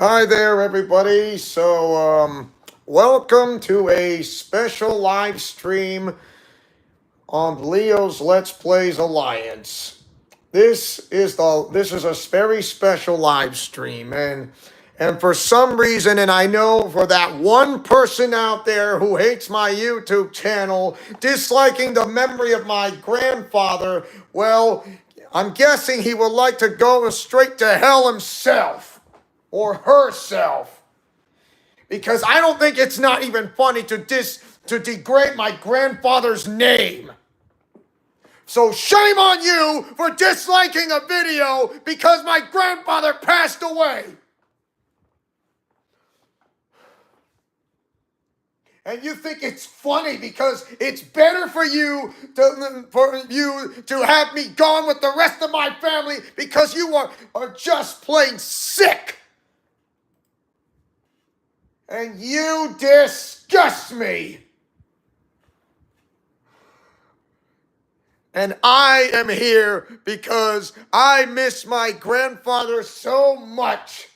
Hi there, everybody. Welcome to a special live stream on Leo's Let's Plays Alliance. This is a very special live stream, and for some reason, and I know for that one person out there who hates my YouTube channel, disliking the memory of my grandfather, well, I'm guessing he would like to go straight to hell himself or herself, because I don't think it's not even funny to degrade my grandfather's name. So shame on you for disliking a video because my grandfather passed away. And you think it's funny because it's better for you to have me gone with the rest of my family because you are just plain sick. And you disgust me. And I am here because I miss my grandfather so much.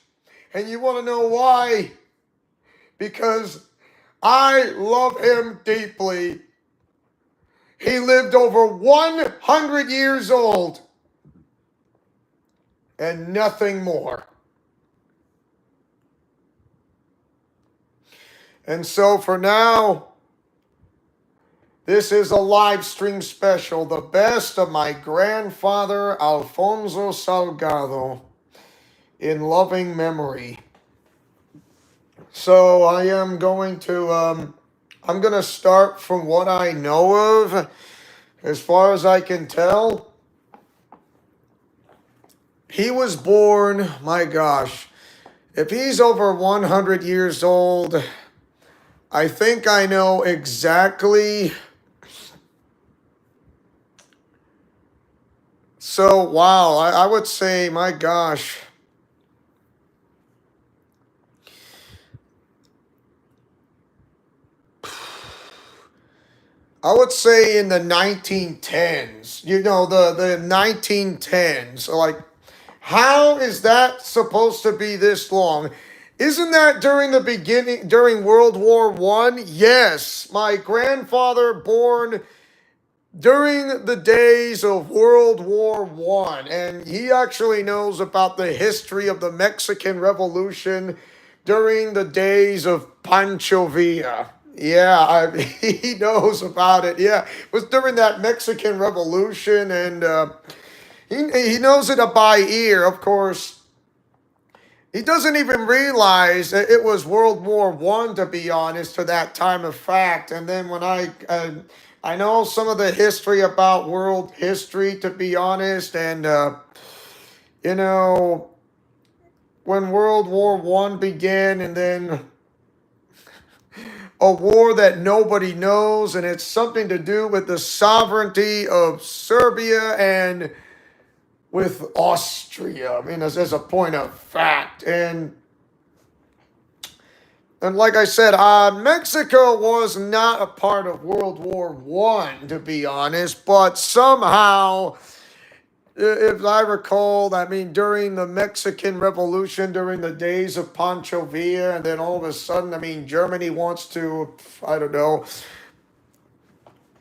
And you want to know why? Because I love him deeply. He lived over 100 years old and nothing more. And so for now, this is a live stream special, the best of my grandfather, Alphonso Salgado, in loving memory. So I am going to, I'm going to start from what I know of, as far as I can tell. He was born, my gosh, if he's over 100 years old, I think I know exactly. So, wow, I would say, my gosh. I would say in the 1910s, the 1910s. Like, how is that supposed to be this long? Isn't that during World War I? Yes, my grandfather born during the days of World War I, and he actually knows about the history of the Mexican Revolution during the days of Pancho Villa. Yeah, he knows about it. Yeah, it was during that Mexican Revolution, and he knows it by ear, of course. He doesn't even realize that it was World War I, to be honest, to that time of fact. And then when I know some of the history about world history, to be honest, and when World War I began, and then a war that nobody knows, and it's something to do with the sovereignty of Serbia and with Austria. I mean, as a point of fact. And like I said, Mexico was not a part of World War I, to be honest, but somehow, if I recall, I mean, during the Mexican Revolution, during the days of Pancho Villa, and then all of a sudden, I mean, Germany wants to, I don't know,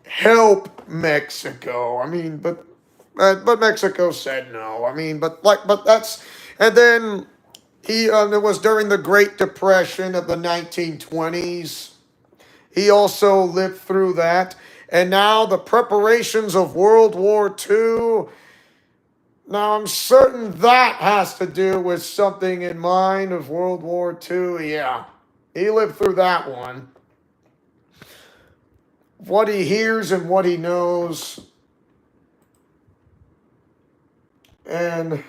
help Mexico. I mean, but Mexico said no. I mean, but that's, and then it was during the Great Depression of the 1920s. He also lived through that. And now the preparations of World War II. Now, I'm certain that has to do with something in mind of World War II. Yeah, he lived through that one. What he hears and what he knows. And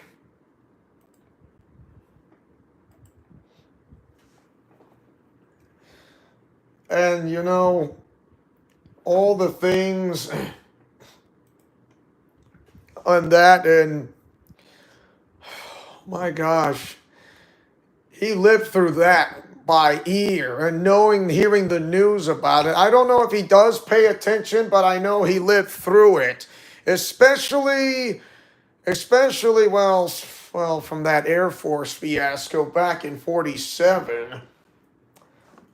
all the things on that, and my gosh, he lived through that by ear and hearing the news about it. I don't know if he does pay attention, but I know he lived through it, especially, well, well, from that Air Force fiasco back in 47.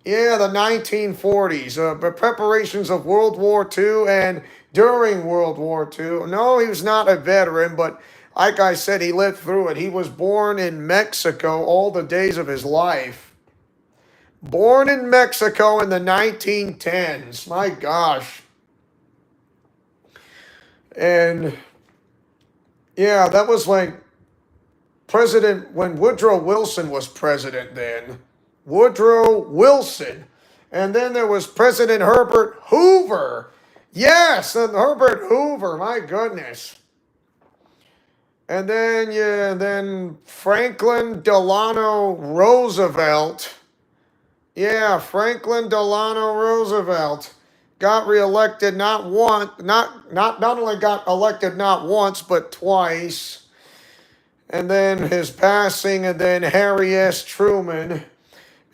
Yeah, the 1940s, preparations of World War II and during World War II. No, he was not a veteran, but like I said, he lived through it. He was born in Mexico all the days of his life. Born in Mexico in the 1910s. My gosh. And yeah, that was like when Woodrow Wilson was president then. Woodrow Wilson. And then there was President Herbert Hoover. Yes, and Herbert Hoover, my goodness. And then Franklin Delano Roosevelt. Yeah, Franklin Delano Roosevelt got reelected not only got elected not once but twice. And then his passing, and then Harry S. Truman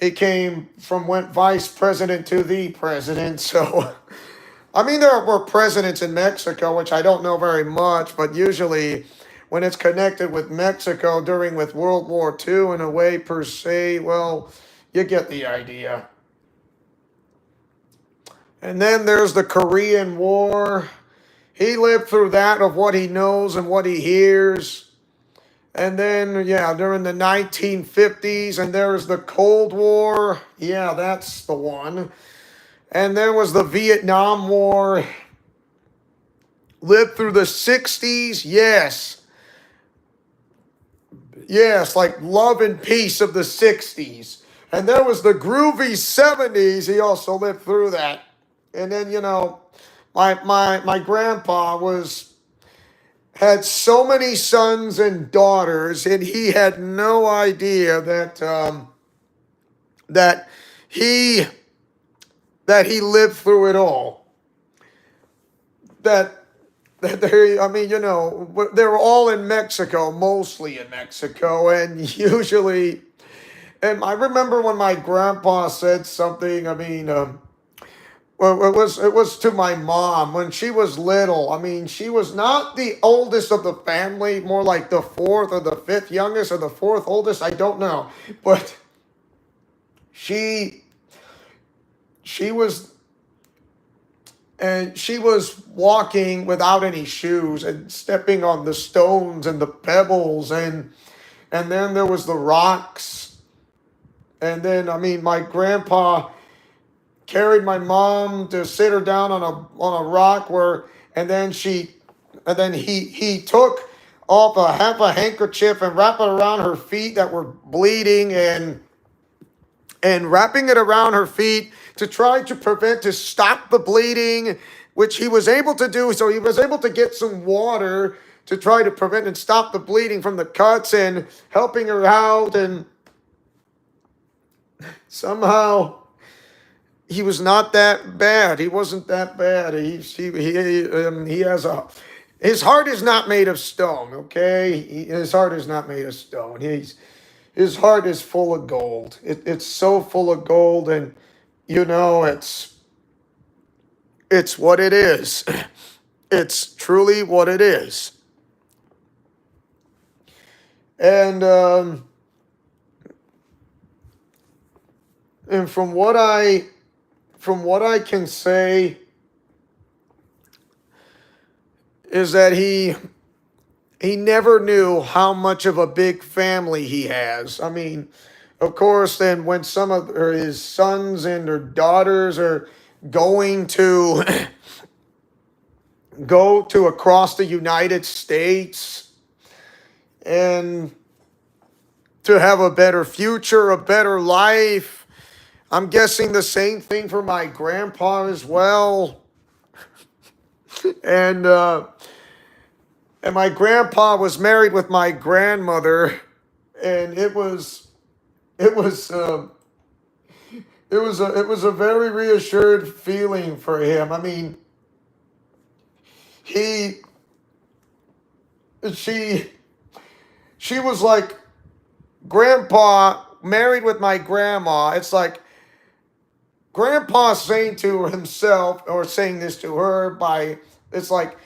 went vice president to the president. So, I mean, there were presidents in Mexico, which I don't know very much, but usually when it's connected with Mexico with World War II in a way per se, well, you get the idea. And then there's the Korean War. He lived through that of what he knows and what he hears. And then, yeah, during the 1950s, and there's the Cold War. Yeah, that's the one. And there was the Vietnam War. Lived through the 60s, yes. Yes, like Love and Peace of the 60s. And there was the groovy 70s. He also lived through that. And then, my grandpa had so many sons and daughters, and he had no idea that he lived through it all. They were all in Mexico, mostly in Mexico, and usually, and I remember when my grandpa said something, well, it was to my mom when she was little. I mean, she was not the oldest of the family, more like the fourth or the fifth youngest or the fourth oldest. I don't know, but she was walking without any shoes and stepping on the stones and the pebbles, and then there was the rocks, and then my grandpa carried my mom to sit her down on a rock and then he took off half a handkerchief and wrapped it around her feet that were bleeding, and wrapping it around her feet to try to stop the bleeding, which he was able to do. So he was able to get some water to try to prevent and stop the bleeding from the cuts, and helping her out, and somehow he was not that bad. He wasn't that bad. His heart is not made of stone, okay? His heart is not made of stone. His heart is full of gold. It's so full of gold, and it's what it is. It's truly what it is. And from what I can say is that he never knew how much of a big family he has. I mean, of course, then when some of his sons and their daughters are going to go to across the United States and to have a better future, a better life, I'm guessing the same thing for my grandpa as well. And my grandpa was married with my grandmother, and it was a very reassured feeling for him. I mean, she was like, grandpa married with my grandma. It's like grandpa saying to himself, or saying this to her it's like,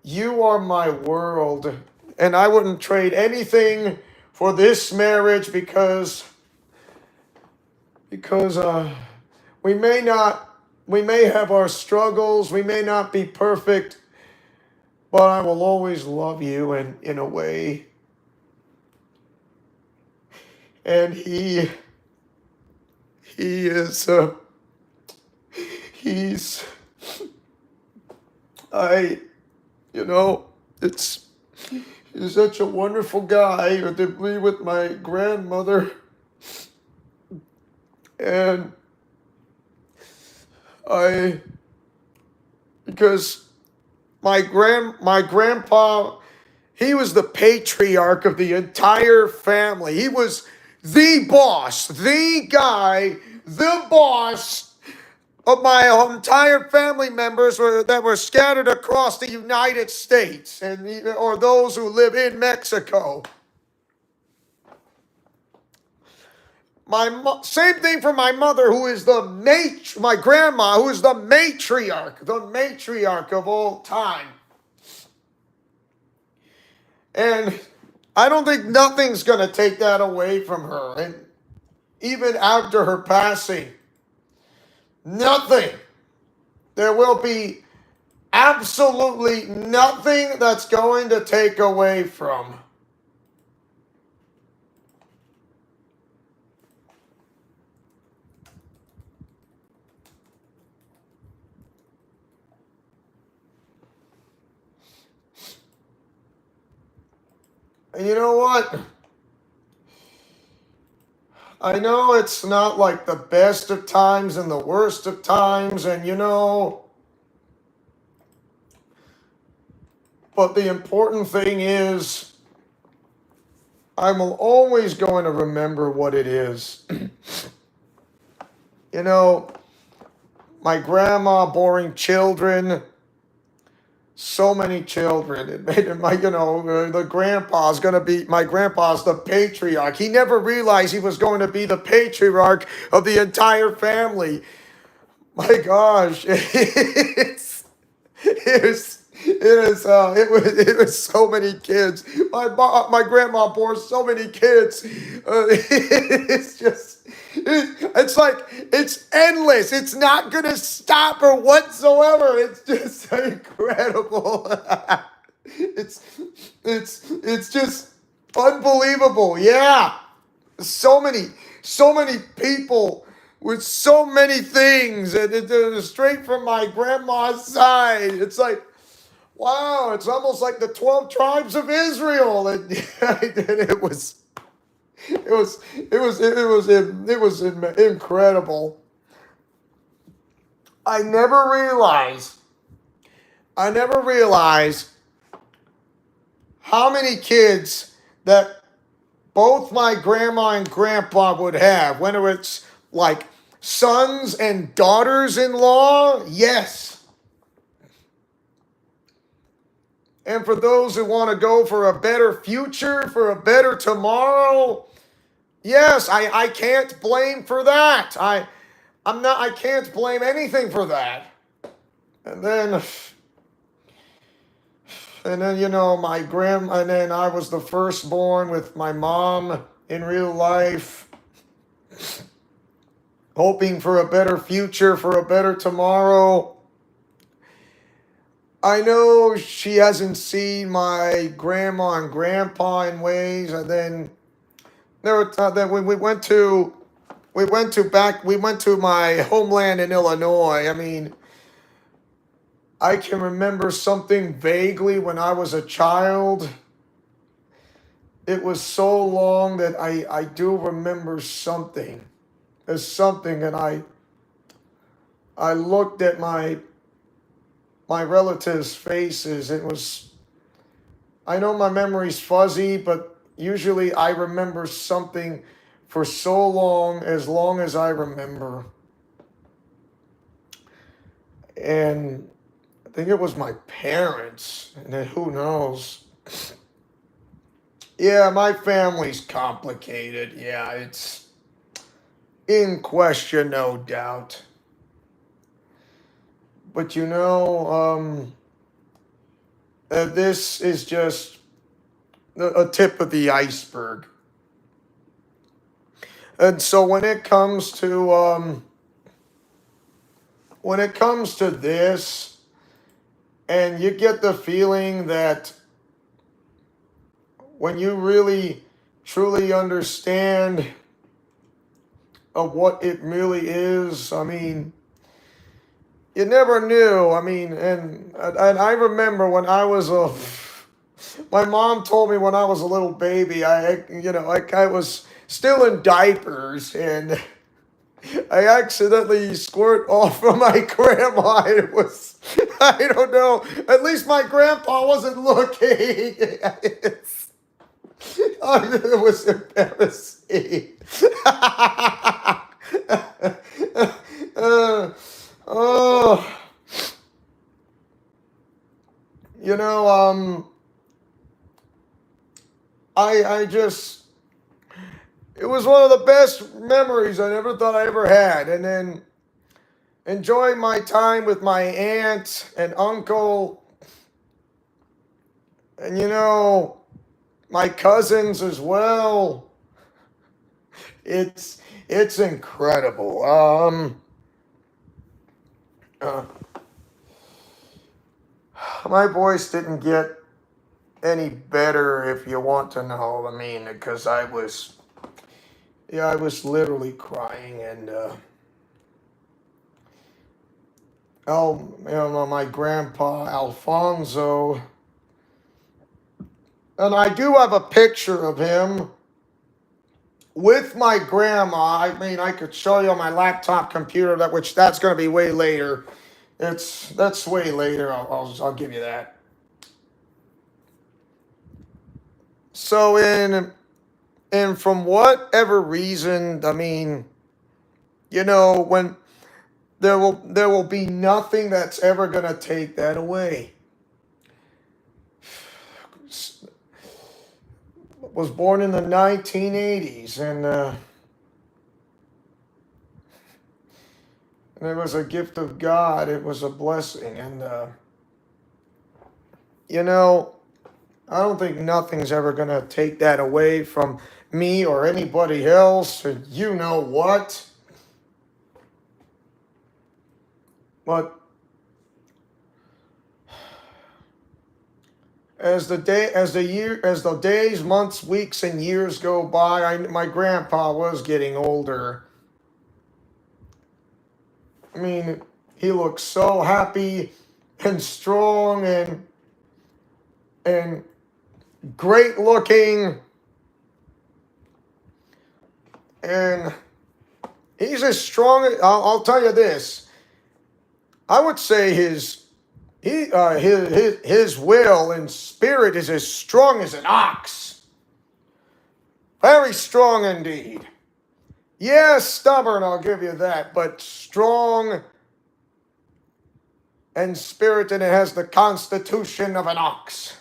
you are my world. And I wouldn't trade anything for this marriage because we may have our struggles, we may not be perfect, but I will always love you in a way. And he is he's I you know it's he's such a wonderful guy to be with my grandmother. And because my grandpa, he was the patriarch of the entire family. He was the boss, the guy, the boss of my entire family members that were scattered across the United States or those who live in Mexico. Same thing for my mother, who is my grandma, who is the matriarch of all time. And I don't think nothing's going to take that away from her. And even after her passing, nothing. There will be absolutely nothing that's going to take away from. And you know what? I know it's not like the best of times and the worst of times, and but the important thing is, I'm always going to remember what it is. My grandma boring children, so many children. It made him, my grandpa's the patriarch. He never realized he was going to be the patriarch of the entire family. My gosh, it was so many kids. My grandma bore so many kids. It's like it's endless. It's not gonna stop her whatsoever. It's just incredible. It's just unbelievable. Yeah, so many people with so many things, and they're straight from my grandma's side. It's like, wow, it's almost like the 12 tribes of Israel, and it was incredible. I never realized how many kids that both my grandma and grandpa would have, whether it's like sons and daughters-in-law, yes. And for those who want to go for a better future, for a better tomorrow, yes, I can't blame for that. I can't blame anything for that. And then and then I was the firstborn with my mom in real life, hoping for a better future, for a better tomorrow. I know she hasn't seen my grandma and grandpa in ways, and then there were that when we went to my homeland in Illinois. I mean, I can remember something vaguely when I was a child. It was so long that I do remember something. There's something, and I looked at my relatives' faces. I know my memory's fuzzy, but usually I remember something for so long as I remember. And I think it was my parents, and then who knows. Yeah, my family's complicated. Yeah, it's in question, no doubt. But this is just a tip of the iceberg. And so when it comes to this, and you get the feeling that when you really truly understand of what it really is, I mean, you never knew. I mean, and I remember when I was my mom told me when I was a little baby, I was still in diapers, and I accidentally squirt off from my grandma. It was, I don't know. At least my grandpa wasn't looking. It was embarrassing. Oh, you know, I just, it was one of the best memories I never thought I ever had. And then enjoying my time with my aunt and uncle, and my cousins as well. It's incredible. Uh, my voice didn't get any better, if you want to know. I mean, because I was literally crying, and my grandpa Alphonso, and I do have a picture of him with my grandma. I mean, I could show you on my laptop computer, that's going to be way later. That's way later. I'll give you that. So and from whatever reason, I mean, when there will be nothing that's ever going to take that away. Was born in the 1980s, and it was a gift of God. It was a blessing, and I don't think nothing's ever going to take that away from me or anybody else, or you know what. But as the days, months, weeks, and years go by, my grandpa was getting older. I mean, he looked so happy and strong and great looking, and he's as strong. I'll tell you this. I would say his will and spirit is as strong as an ox. Very strong indeed. Yes, stubborn, I'll give you that, but strong and spirit, and it has the constitution of an ox.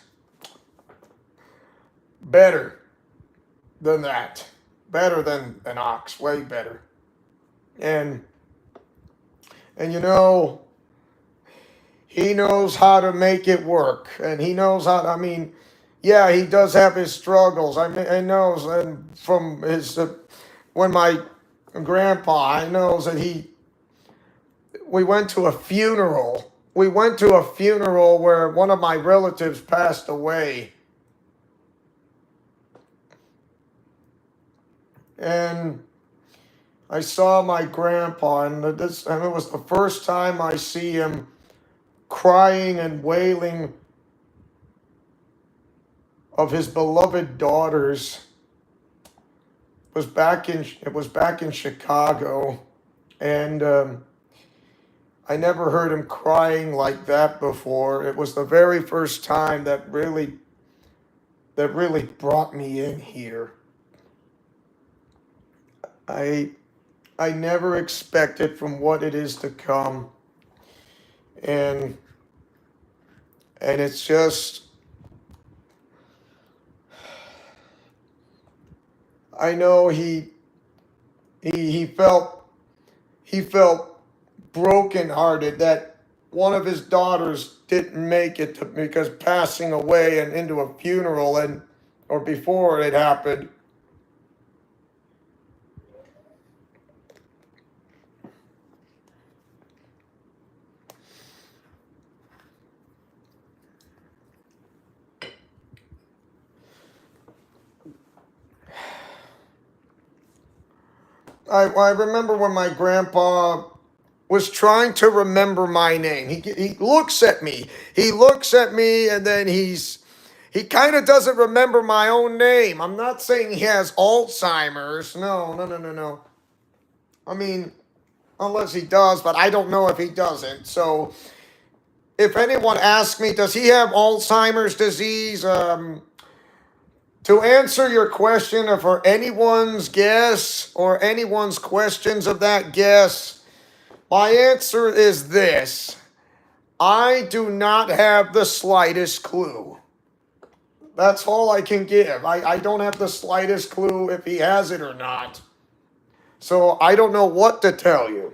Better than that. Better than an ox, way better. And he knows how to make it work, and he knows how to, I mean, yeah, he does have his struggles. I knows, and from his, when my grandpa, I knows that we went to a funeral. We went to a funeral where one of my relatives passed away. And I saw my grandpa, and it was the first time I see him crying and wailing of his beloved daughters. It was back in Chicago, and I never heard him crying like that before. It was the very first time that really brought me in here. I never expected from what it is to come. And it's just, I know he felt brokenhearted that one of his daughters didn't make it because passing away and into a funeral, and or before it happened. I remember when my grandpa was trying to remember my name. He looks at me. He looks at me and then he kind of doesn't remember my own name. I'm not saying he has Alzheimer's. No, no, no, no, no. I mean, unless he does, but I don't know if he doesn't. So if anyone asks me, does he have Alzheimer's disease? To answer your question, or for anyone's guess or anyone's questions of that guess, my answer is this. I do not have the slightest clue. That's all I can give. I don't have the slightest clue if he has it or not. So I don't know what to tell you.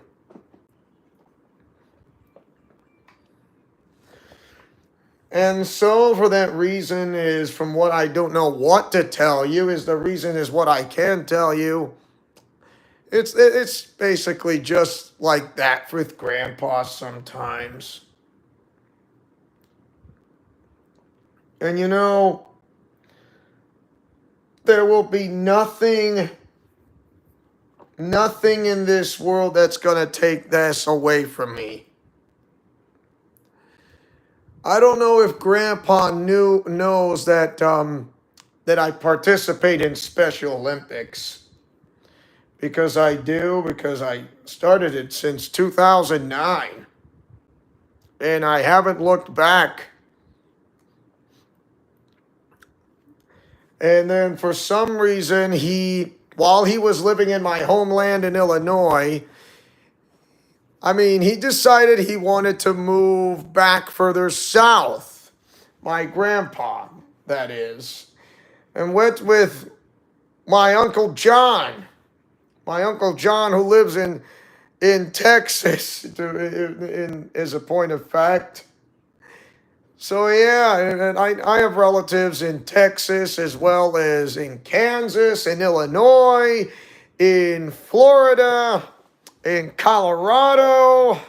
And so for that reason is from what I don't know what to tell you is the reason is what I can tell you. It's basically just like that with Grandpa sometimes. And you know, there will be nothing in this world that's going to take this away from me. I don't know if Grandpa knows that that I participate in Special Olympics. Because I do, because I started it since 2009. And I haven't looked back. And then for some reason, while he was living in my homeland in Illinois, he decided he wanted to move back further south. My grandpa, that is. And went with my Uncle John. My Uncle John, who lives in Texas, as a point of fact. So yeah, and I have relatives in Texas as well as in Kansas, in Illinois, in Florida, in Colorado,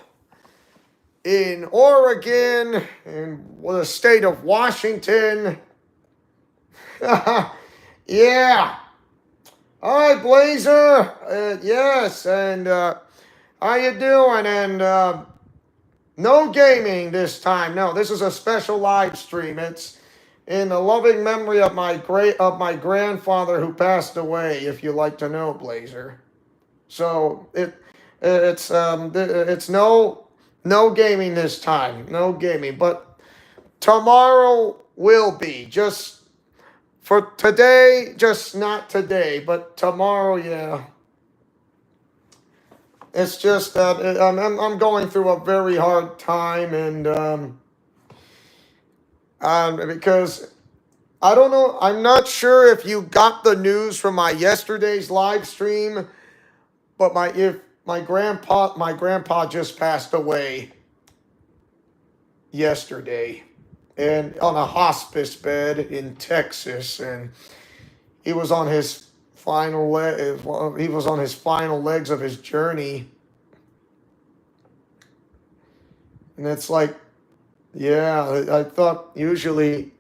in Oregon, in the state of Washington. Yeah. Hi, Blazer. Yes, and how you doing? And no gaming this time. No, this is a special live stream. It's in the loving memory of my grandfather who passed away. If you like to know, Blazer. So it's no gaming this time. No gaming, but tomorrow will be just. For today, just not today, but tomorrow, yeah. It's just that I'm going through a very hard time, and because I don't know, I'm not sure if you got the news from my yesterday's live stream, but my grandpa just passed away yesterday. And on a hospice bed in Texas, and he was on his final legs of his journey. And it's like, yeah, I thought usually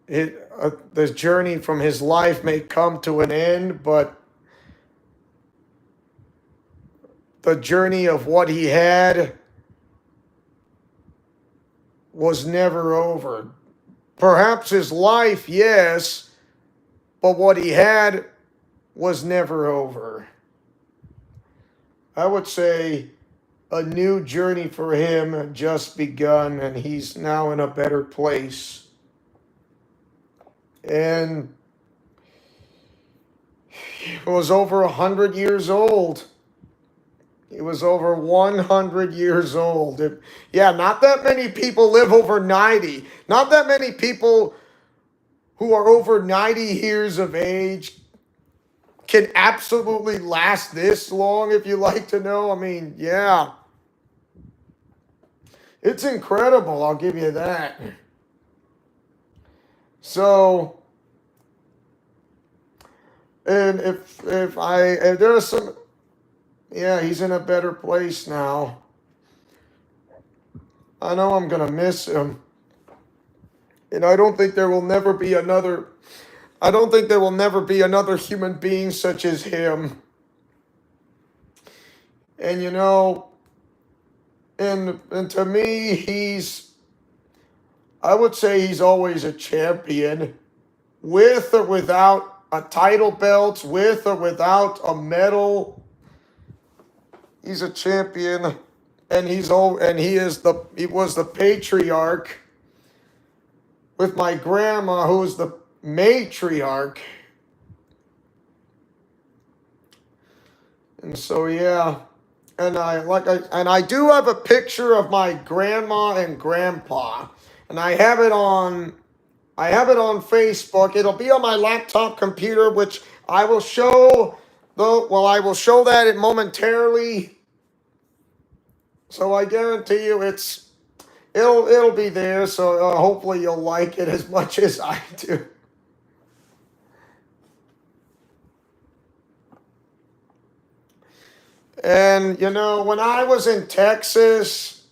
the journey from his life may come to an end, but the journey of what he had was never over. Perhaps his life, yes, but what he had was never over. I would say a new journey for him had just begun, and he's now in a better place. And he was over 100 years old. He was over 100 years old. Yeah, not that many people live over 90. Not that many people who are over 90 years of age can absolutely last this long, if you like to know. Yeah. It's incredible, I'll give you that. So, and if there's some, yeah, he's in a better place now. I know I'm gonna miss him, and I don't think there will never be another. I don't think there will never be another human being such as him. And and to me, I would say he's always a champion, with or without a title belt, with or without a medal. He's a champion, and he was the patriarch, with my grandma, who was the matriarch. And so, yeah. And I do have a picture of my grandma and grandpa, and I have it on Facebook. It'll be on my laptop computer, which I will show I will show that momentarily. So I guarantee you it'll be there. So hopefully you'll like it as much as I do. And, when I was in Texas,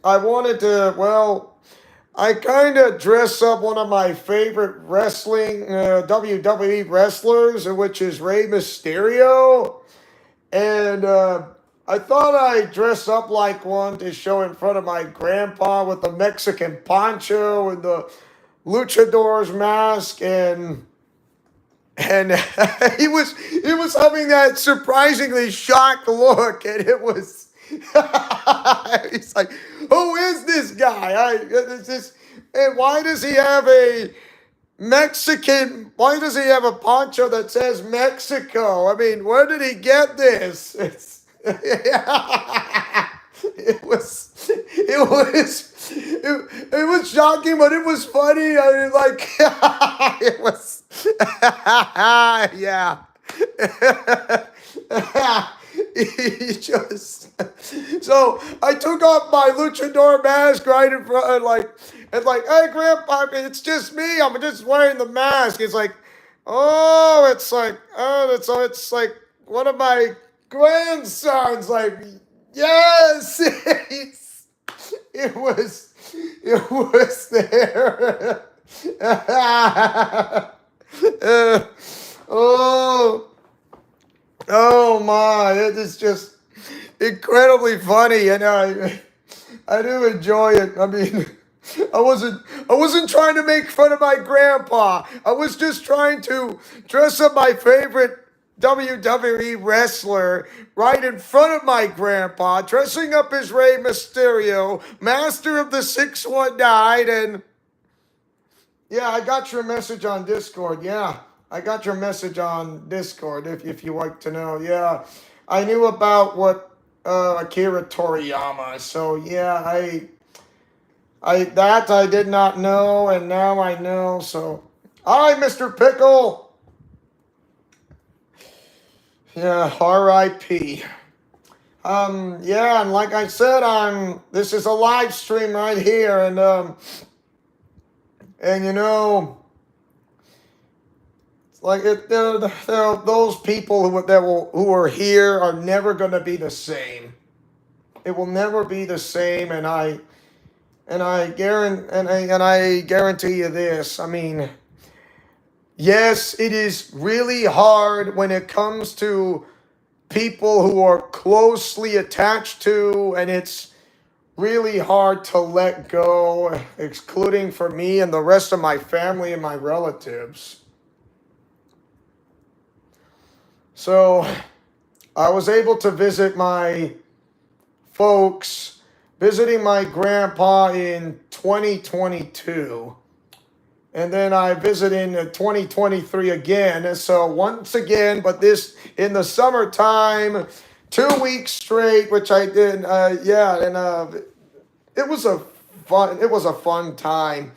I wanted to, I kind of dress up one of my favorite WWE wrestlers, which is Rey Mysterio. And I thought I'd dress up like one to show in front of my grandpa with the Mexican poncho and the luchador's mask, and he was having that surprisingly shocked look, and it was he's like, "Who is this guy? And why does he have a Why does he have a poncho that says Mexico? I mean, where did he get this?" It was shocking, but it was funny. I mean, like, it was, yeah. He just, so I took off my luchador mask right in front, and like, "Hey, Grandpa, it's just me. I'm just wearing the mask." It's like, it's like one of my grandsons. Like, yes, it was there. Oh, oh my! It is just incredibly funny, and I do enjoy it. I mean, I wasn't trying to make fun of my grandpa. I was just trying to dress up my favorite WWE wrestler right in front of my grandpa, dressing up as Rey Mysterio, master of the 619, and yeah, I got your message on Discord. Yeah, I got your message on Discord, if you like to know. Yeah, I knew about what Akira Toriyama. So yeah, I did not know, and now I know. So, hi, Mr. Pickle. Yeah, R.I.P. Yeah, and like I said, this is a live stream right here, and it's like those people who are here are never going to be the same. It will never be the same, and I guarantee you this. I mean, yes, it is really hard when it comes to people who are closely attached to, and it's really hard to let go, excluding for me and the rest of my family and my relatives. So I was able to visit my folks, visiting my grandpa in 2022. And then I visited in 2023 again. So once again, but this in the summertime, 2 weeks straight, which I did. It was a fun time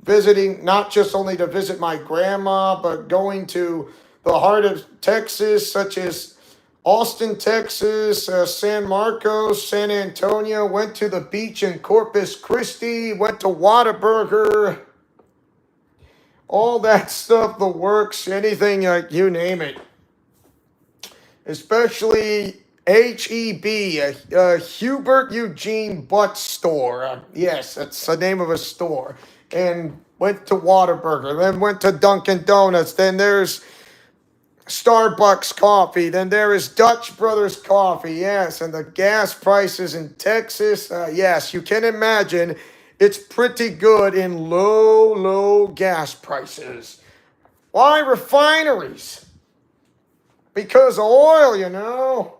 visiting, not just only to visit my grandma, but going to the heart of Texas, such as Austin, Texas, San Marcos, San Antonio. Went to the beach in Corpus Christi. Went to Whataburger. all that stuff, the works, anything, you name it. Especially HEB, Hubert Eugene Butt Store. Yes, that's the name of a store. And went to Whataburger, then went to Dunkin' Donuts, then there's Starbucks coffee, then there is Dutch Brothers coffee, yes, and the gas prices in Texas, yes, you can imagine it's pretty good in low gas prices. Why refineries? Because of oil, you know.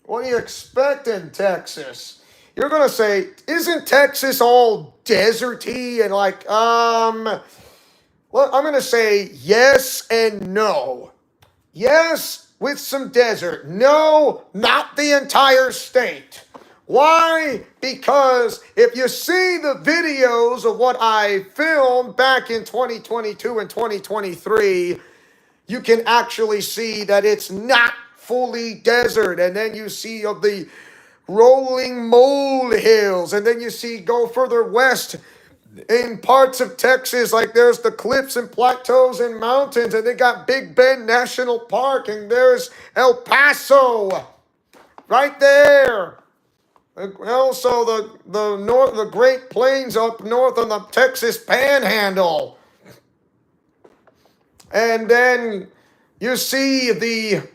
What do you expect in Texas? You're going to say, isn't Texas all deserty and like, well, I'm going to say yes and no. Yes, with some desert. No, not the entire state. Why? Because if you see the videos of what I filmed back in 2022 and 2023, you can actually see that it's not fully desert. And then you see of the rolling molehills. And then you see go further west in parts of Texas, like there's the cliffs and plateaus and mountains, and they got Big Bend National Park, and there's El Paso right there. Also, the Great Plains up north on the Texas Panhandle, and then you see the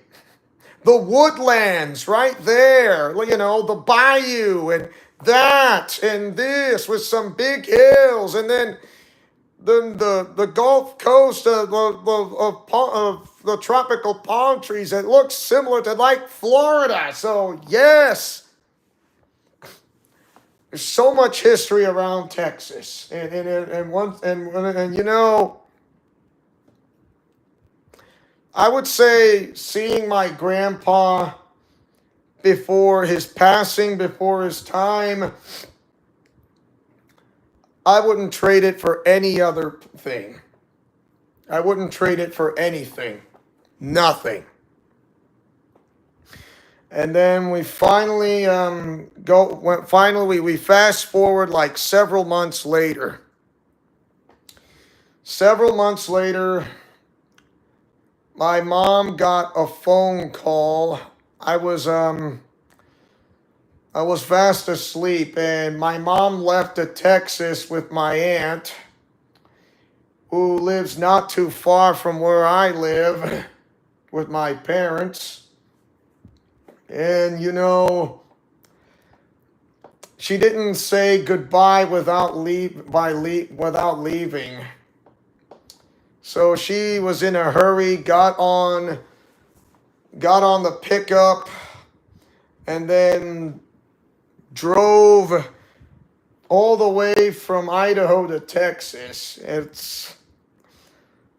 woodlands right there. You know, the bayou and that and this with some big hills, and then the Gulf Coast of the tropical palm trees that looks similar to like Florida. So yes. There's so much history around Texas, and you know, I would say seeing my grandpa before his passing, before his time, I wouldn't trade it for any other thing. I wouldn't trade it for anything, nothing. And then we finally we fast forward like several months later. Several months later, my mom got a phone call. I was fast asleep, and my mom left to Texas with my aunt, who lives not too far from where I live with my parents. And, you know, she didn't say goodbye without leaving. So she was in a hurry, got on the pickup, and then drove all the way from Idaho to Texas. It's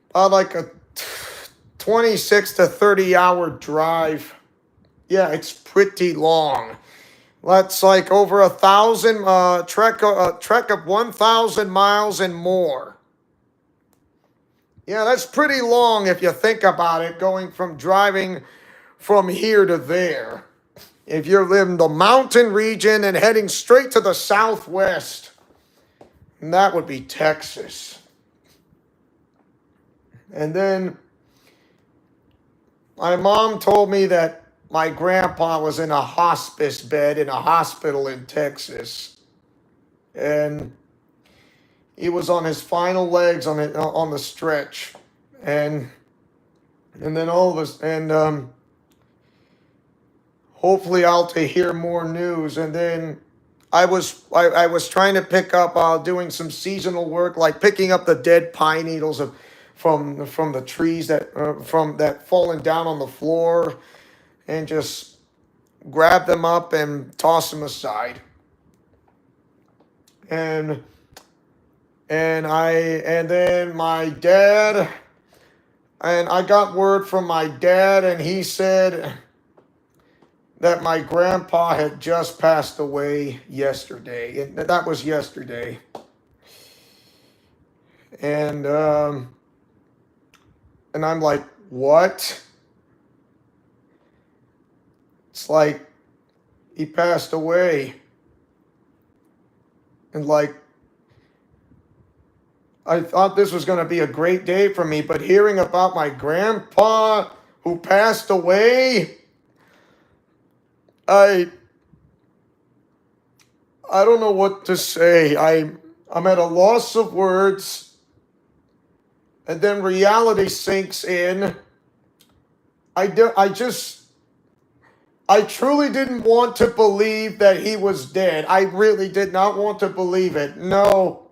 about like a 26 to 30 hour drive. Yeah, it's pretty long. That's like over 1,000 trek of 1,000 miles and more. Yeah, that's pretty long if you think about it, going from driving from here to there. If you're in the mountain region and heading straight to the southwest, and that would be Texas. And then my mom told me that my grandpa was in a hospice bed in a hospital in Texas, and he was on his final legs on the stretch, and then all of us, and hopefully I'll to hear more news. And then I was trying to pick up doing some seasonal work, like picking up the dead pine needles from the trees that fallen down on the floor, and just grab them up and toss them aside. And then my dad, and I got word from my dad, and he said that my grandpa had just passed away yesterday. And that was yesterday. And I'm like, what? It's like he passed away. And like I thought this was going to be a great day for me, but hearing about my grandpa who passed away, I I don't know what to say. I'm at a loss of words, and then reality sinks in. I truly didn't want to believe that he was dead. I really did not want to believe it. No,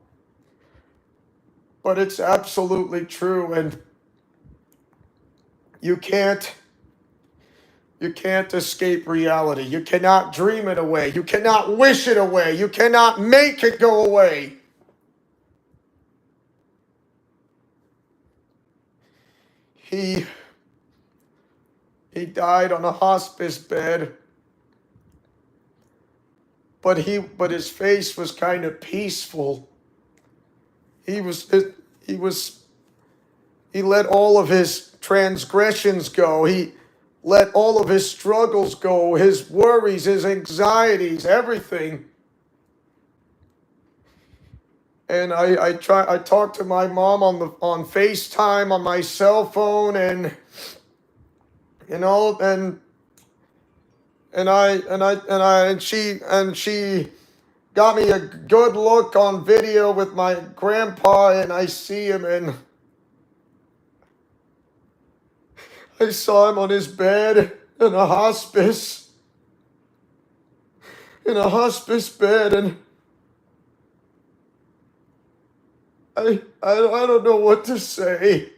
but it's absolutely true, and you can't escape reality. You cannot dream it away. You cannot wish it away. You cannot make it go away. He died on a hospice bed, but his face was kind of peaceful. He let all of his transgressions go. He let all of his struggles go, his worries, his anxieties, everything. And I talked to my mom on FaceTime on my cell phone, and she got me a good look on video with my grandpa, and I see him, and I saw him on his bed in a hospice bed, and I don't know what to say.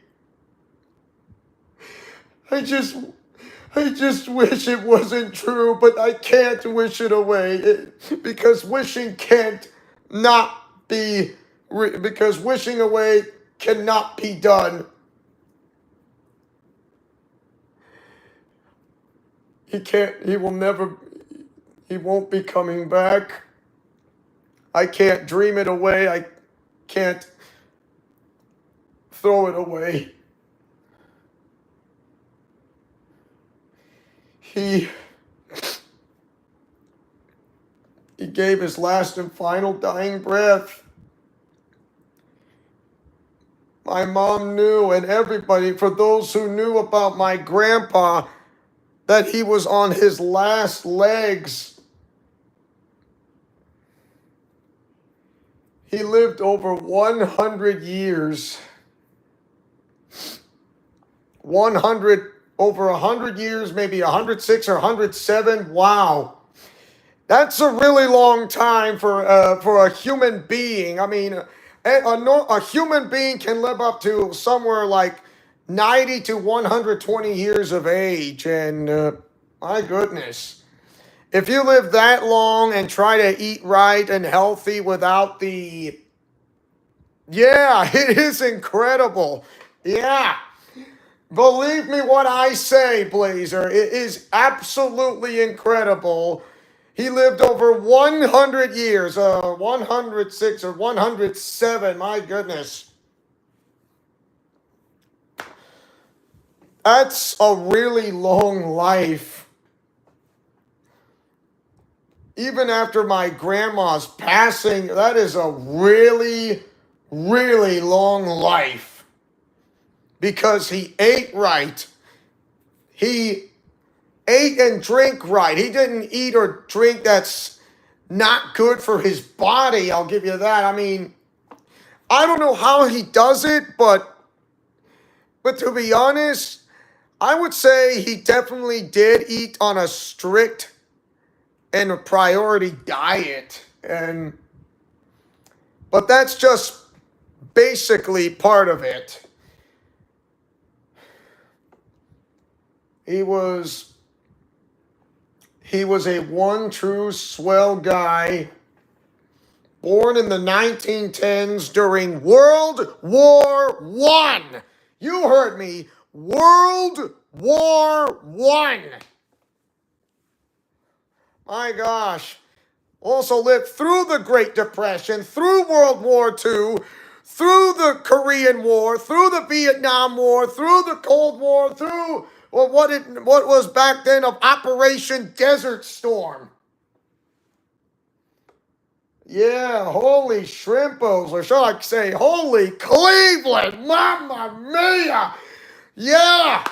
I just wish it wasn't true, but I can't wish it away because wishing can't not be, because wishing away cannot be done. He won't be coming back. I can't dream it away. I can't throw it away. He gave his last and final dying breath. My mom knew, and everybody, for those who knew about my grandpa, that he was on his last legs. He lived over 100 years. Over 100 years, maybe 106 or 107. Wow. That's a really long time for a human being. I mean, a human being can live up to somewhere like 90 to 120 years of age. And my goodness, if you live that long and try to eat right and healthy without the... Yeah, it is incredible. Yeah. Believe me what I say, Blazer. It is absolutely incredible. He lived over 100 years, 106 or 107, my goodness. That's a really long life. Even after my grandma's passing, that is a really, really long life. Because he ate right. He ate and drank right. He didn't eat or drink that's not good for his body, I'll give you that. I mean, I don't know how he does it, but to be honest, I would say he definitely did eat on a strict and a priority diet. But that's just basically part of it. He was a one true swell guy, born in the 1910s during World War I. You heard me, World War I. My gosh. Also lived through the Great Depression, through World War II, through the Korean War, through the Vietnam War, through the Cold War, through... Well, what was back then of Operation Desert Storm. Yeah, holy shrimpos, or shall I say, holy Cleveland, mamma mia! Yeah!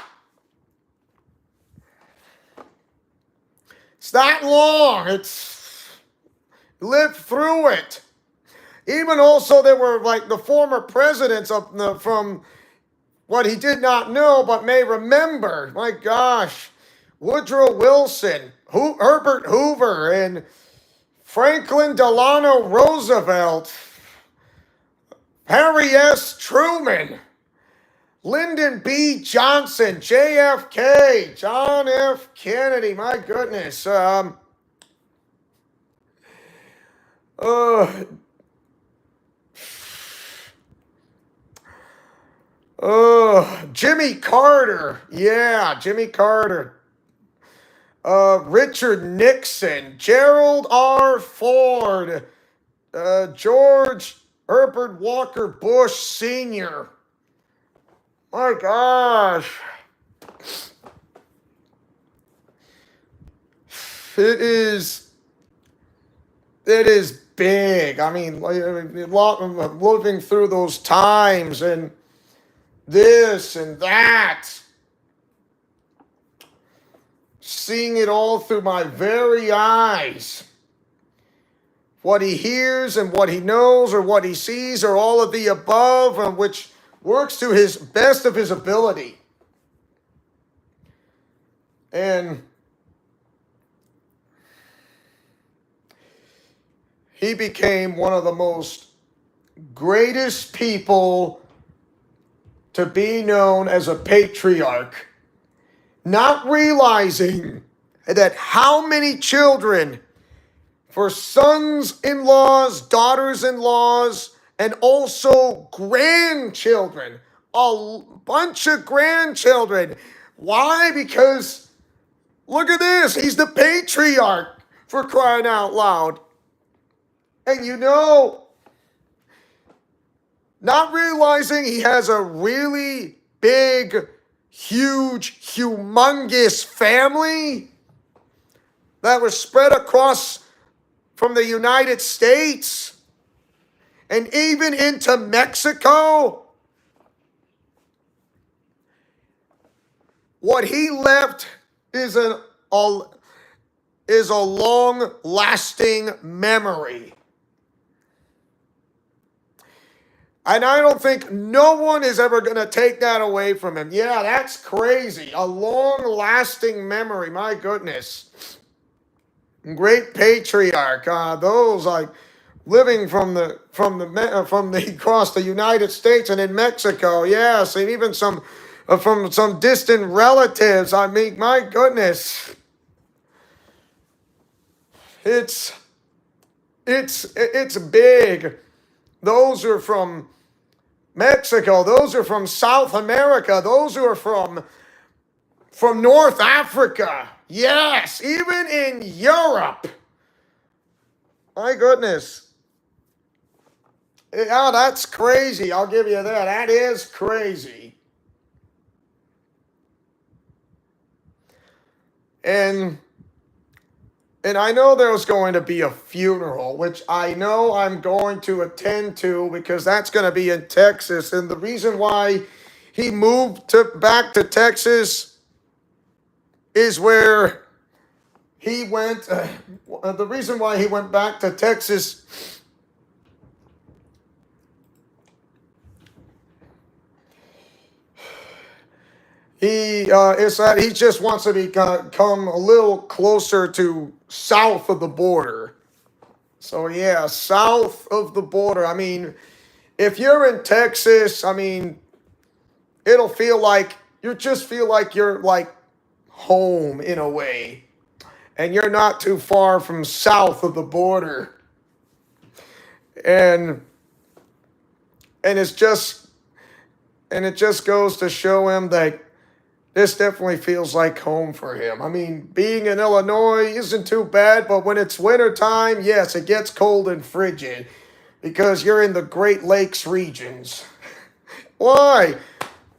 It's that long. It's lived through it. Even also, there were like the former presidents from what he did not know but may remember. My gosh. Woodrow Wilson, Herbert Hoover, and Franklin Delano Roosevelt, Harry S. Truman, Lyndon B. Johnson, JFK, John F. Kennedy. My goodness. Uh, Jimmy Carter. Yeah, Jimmy Carter. Richard Nixon, Gerald R. Ford, George Herbert Walker Bush Sr. My gosh. It is big. I mean, living through those times and this and that. Seeing it all through my very eyes. What he hears and what he knows or what he sees or all of the above, which works to his best of his ability. And he became one of the most greatest people to be known as a patriarch, not realizing that how many children, for sons-in-laws, daughters-in-laws, and also grandchildren, a bunch of grandchildren. Why? Because look at this, he's the patriarch, for crying out loud. And not realizing he has a really big, huge, humongous family that was spread across from the United States and even into Mexico. What he left is a long-lasting memory. And I don't think no one is ever going to take that away from him. Yeah, that's crazy. A long-lasting memory. My goodness. Great patriarch. Those like living from across the United States and in Mexico. Yes, and even some from some distant relatives. I mean, my goodness. It's big. Those are from Mexico. Those are from South America. Those are from North Africa. Yes, even in Europe. My goodness. Yeah, that's crazy. I'll give you that. That is crazy. And I know there's going to be a funeral, which I know I'm going to attend to because that's going to be in Texas. And the reason why he moved back to Texas is where he went. The reason why he went back to Texas is that he just wants to come a little closer to south of the border. So yeah, south of the border. I mean, if you're in Texas, I mean, it'll feel like you're like home in a way, and you're not too far from south of the border, and it just goes to show him that this definitely feels like home for him. I mean, being in Illinois isn't too bad, but when it's wintertime, yes, it gets cold and frigid because you're in the Great Lakes regions. Why?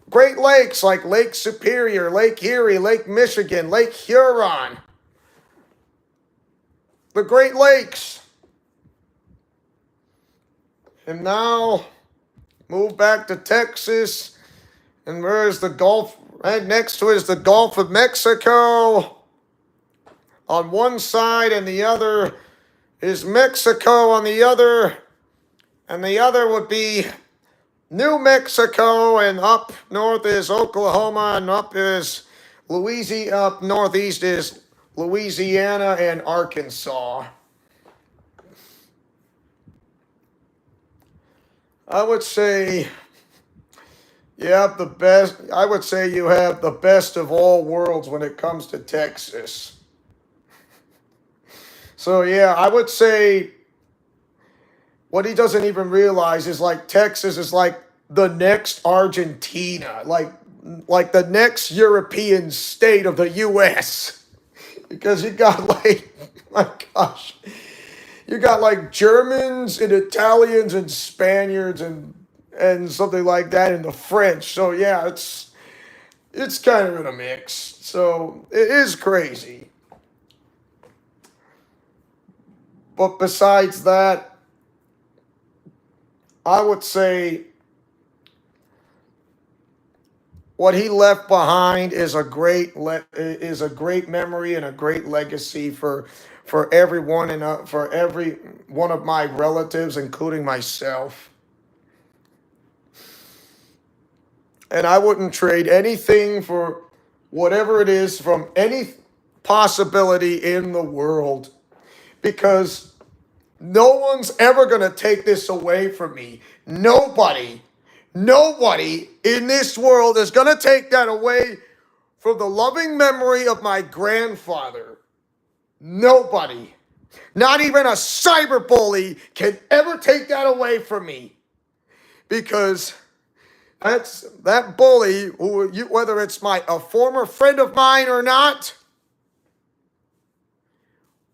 Great Lakes like Lake Superior, Lake Erie, Lake Michigan, Lake Huron. The Great Lakes. And now move back to Texas. And where's the Gulf? Right next to it is the Gulf of Mexico on one side, and the other is Mexico on the other. And the other would be New Mexico, and up north is Oklahoma, and up is Louisiana, up northeast is Louisiana and Arkansas. I would say you have the best. I would say you have the best of all worlds when it comes to Texas. So yeah, I would say what he doesn't even realize is like Texas is like the next Argentina, like the next European state of the U.S. Because you got like, my gosh, you got like Germans and Italians and Spaniards and something like that in the French. So yeah, it's kind of in a mix. So it is crazy. But besides that, I would say what he left behind is a great memory and a great legacy for everyone and for every one of my relatives, including myself. And I wouldn't trade anything for whatever it is from any possibility in the world, because no one's ever going to take this away from me. Nobody in this world is going to take that away from the loving memory of my grandfather. Nobody. Not even a cyber bully can ever take that away from me. Because that bully, whether it's a former friend of mine or not,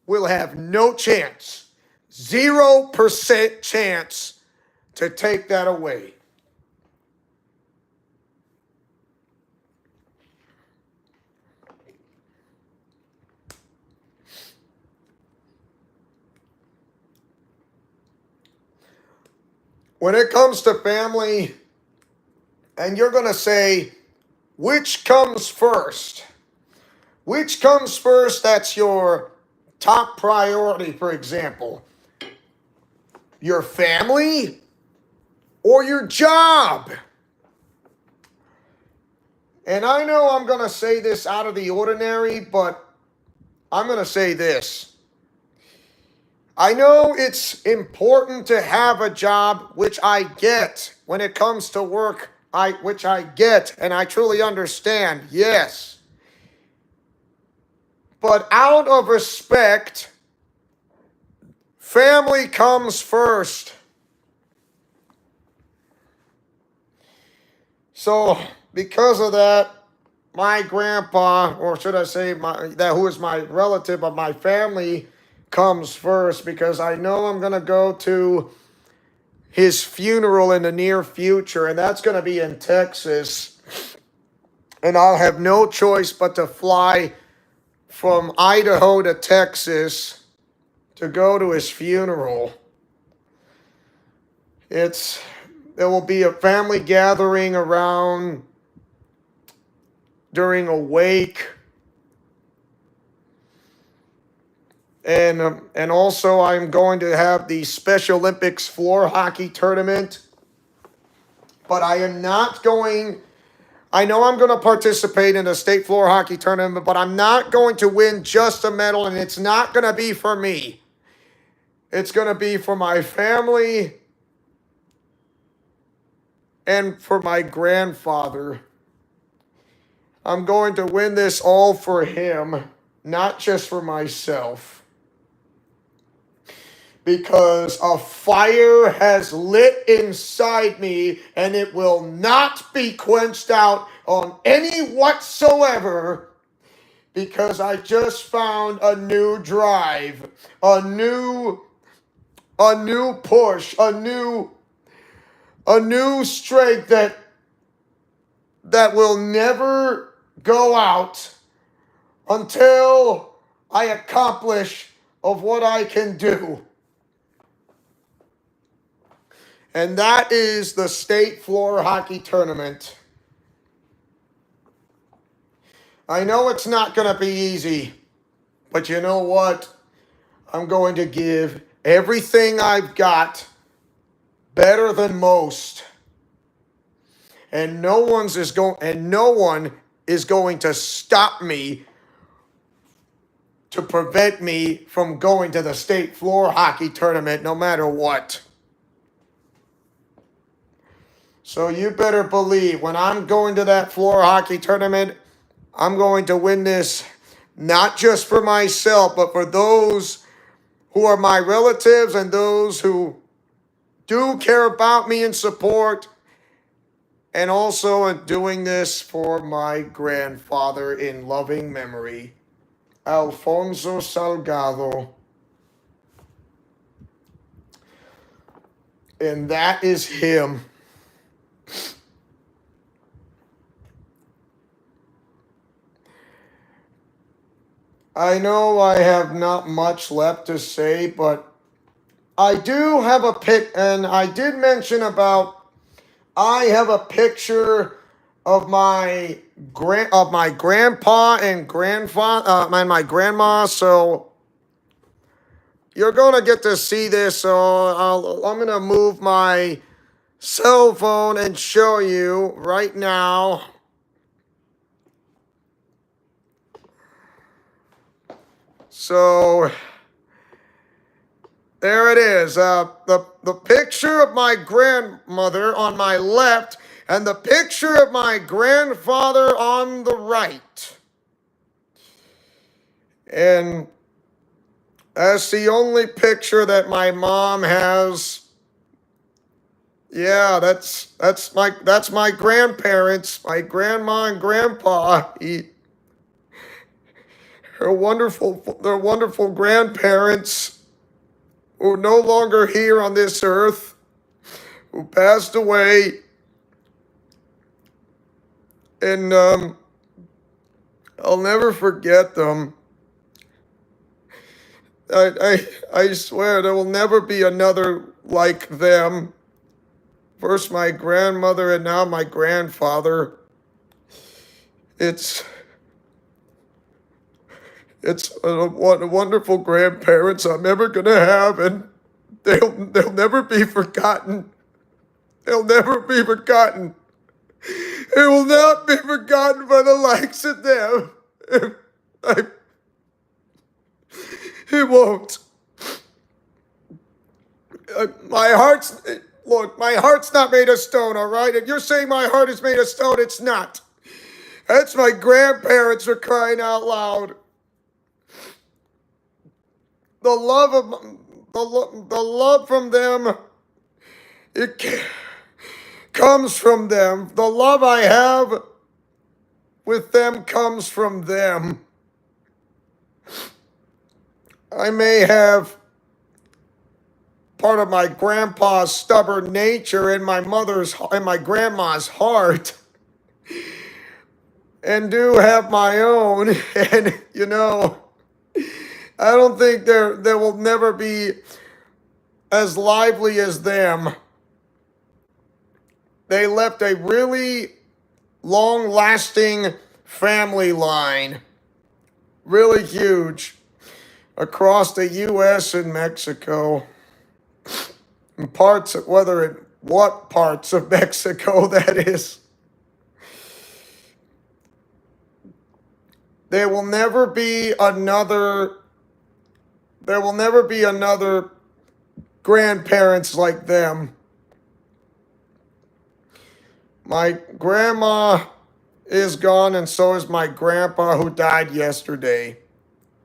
will have no chance. 0% chance to take that away. When it comes to family, and you're going to say, which comes first? Which comes first? That's your top priority, for example. Your family or your job? And I know I'm going to say this out of the ordinary, but I'm going to say this. I know it's important to have a job, which I get when it comes to work, which I get, and I truly understand, yes. But out of respect, family comes first. So, because of that, my grandpa, or should I say who is my relative of my family, comes first, because I know I'm going to go to his funeral in the near future, and that's going to be in Texas. And I'll have no choice but to fly from Idaho to Texas to go to his funeral. There will be a family gathering around during a wake. And also I'm going to have the Special Olympics floor hockey tournament. But I am not going, I know I'm going to participate in a state floor hockey tournament, but I'm not going to win just a medal, and it's not going to be for me. It's going to be for my family and for my grandfather. I'm going to win this all for him, not just for myself. Because a fire has lit inside me, and it will not be quenched out on any whatsoever, because I just found a new drive, a new push, a new strength that will never go out until I accomplish of what I can do. And that is the state floor hockey tournament. I know it's not going to be easy, but you know what? I'm going to give everything I've got, better than most. And no one is going to stop me, to prevent me from going to the state floor hockey tournament no matter what. So you better believe when I'm going to that floor hockey tournament, I'm going to win this, not just for myself, but for those who are my relatives and those who do care about me and support. And also in doing this for my grandfather in loving memory, Alphonso Salgado. And that is him. I know I have not much left to say, but I do have a pic, and I did mention about I have a picture of my grandpa and grandfather and my grandma. So you're gonna get to see this. So I'm gonna move my cell phone and show you right now. So there it is. The picture of my grandmother on my left and the picture of my grandfather on the right. And that's the only picture that my mom has. Yeah, that's my grandparents, my grandma and grandpa. They're wonderful grandparents who are no longer here on this earth, who passed away. And I'll never forget them. I swear there will never be another like them. First my grandmother and now my grandfather. It's wonderful grandparents I'm ever gonna have, and they'll never be forgotten. They'll never be forgotten. It will not be forgotten by the likes of them. It won't. My heart's not made of stone, all right? If you're saying my heart is made of stone, it's not. That's my grandparents for crying out loud. The love from them, it comes from them. The love I have with them comes from them. I may have part of my grandpa's stubborn nature in my grandma's heart, and do have my own. And I don't think there will never be as lively as them. They left a really long-lasting family line, really huge, across the U.S. and Mexico. And what parts of Mexico that is. There will never be another grandparents like them. My grandma is gone, and so is my grandpa, who died yesterday.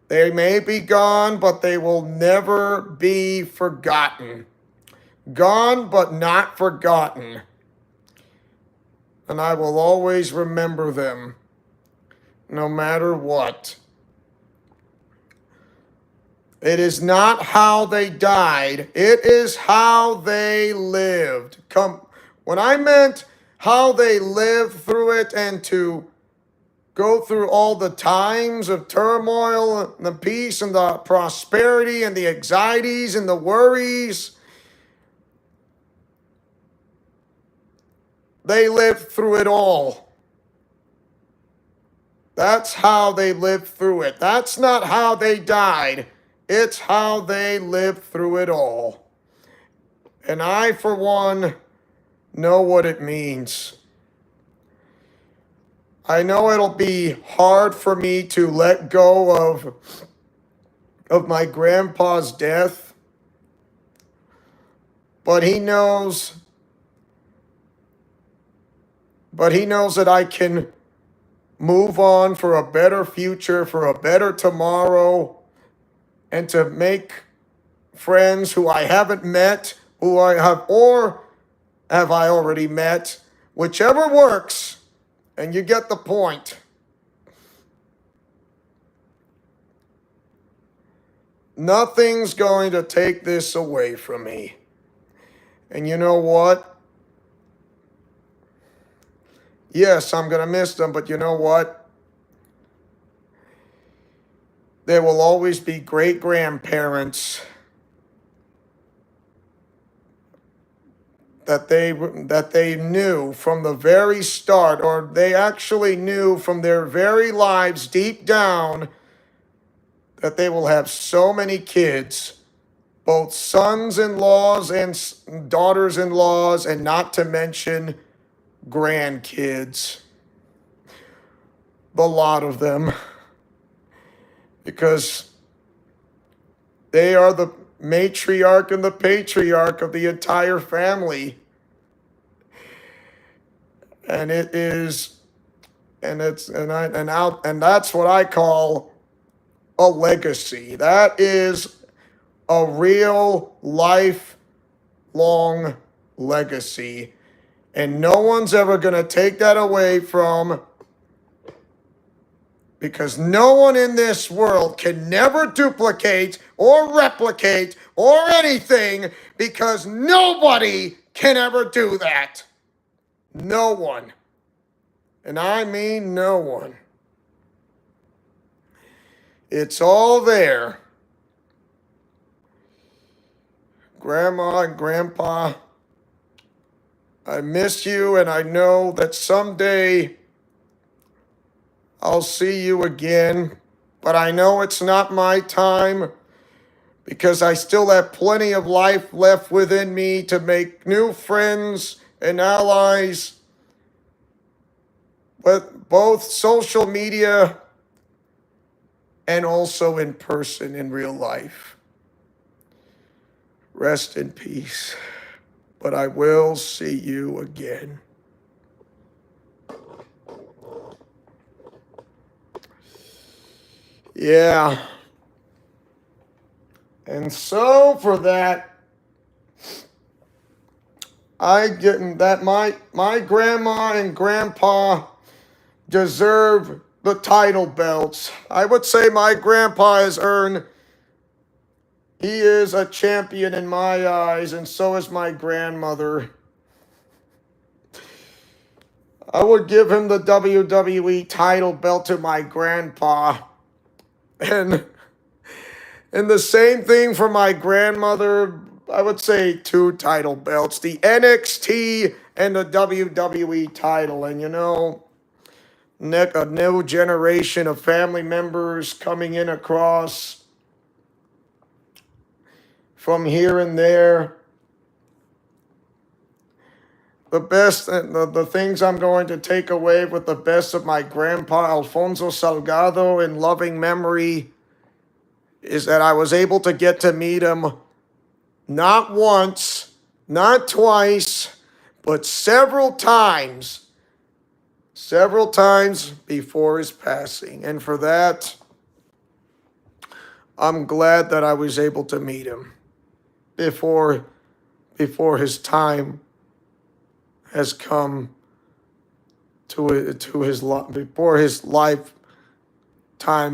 They may be gone, but they will never be forgotten. Gone, but not forgotten. And I will always remember them, no matter what. It is not how they died. It is how they lived. When I meant how they lived through it, and to go through all the times of turmoil, and the peace and the prosperity and the anxieties and the worries. they lived through it all. That's how they lived through it. That's not how they died. It's how they lived through it all. And I, for one, know what it means. I know it'll be hard for me to let go of my grandpa's death, but he knows that I can move on for a better future, for a better tomorrow, and to make friends who I haven't met, who I have, or have I already met, whichever works, and you get the point. Nothing's going to take this away from me. And you know what? Yes, I'm going to miss them, but you know what? There will always be great-grandparents that they knew from the very start, or they actually knew from their very lives deep down, that they will have so many kids, both sons-in-laws and daughters-in-laws, and not to mention grandkids. The lot of them. Because they are the matriarch and the patriarch of the entire family. And it is, and that's what I call a legacy. That is a real lifelong legacy. And no one's ever going to take that away from, because no one in this world can never duplicate or replicate or anything, because nobody can ever do that. No one. And I mean no one. It's all there. Grandma and Grandpa, I miss you, and I know that someday I'll see you again, but I know it's not my time, because I still have plenty of life left within me to make new friends and allies with both social media and also in person in real life. Rest in peace. But I will see you again. Yeah. And so for that, I get that my grandma and grandpa deserve the title belts. I would say my grandpa has earned, he is a champion in my eyes, and so is my grandmother. I would give him the WWE title belt to my grandpa. And the same thing for my grandmother. I would say 2 title belts, the NXT and the WWE title. And you know, a new generation of family members coming in across from here and there. The best, the things I'm going to take away with the best of my grandpa, Alphonso Salgado, in loving memory, is that I was able to get to meet him not once, not twice, but several times before his passing. And for that, I'm glad that I was able to meet him before his time has come to his before his lifetime,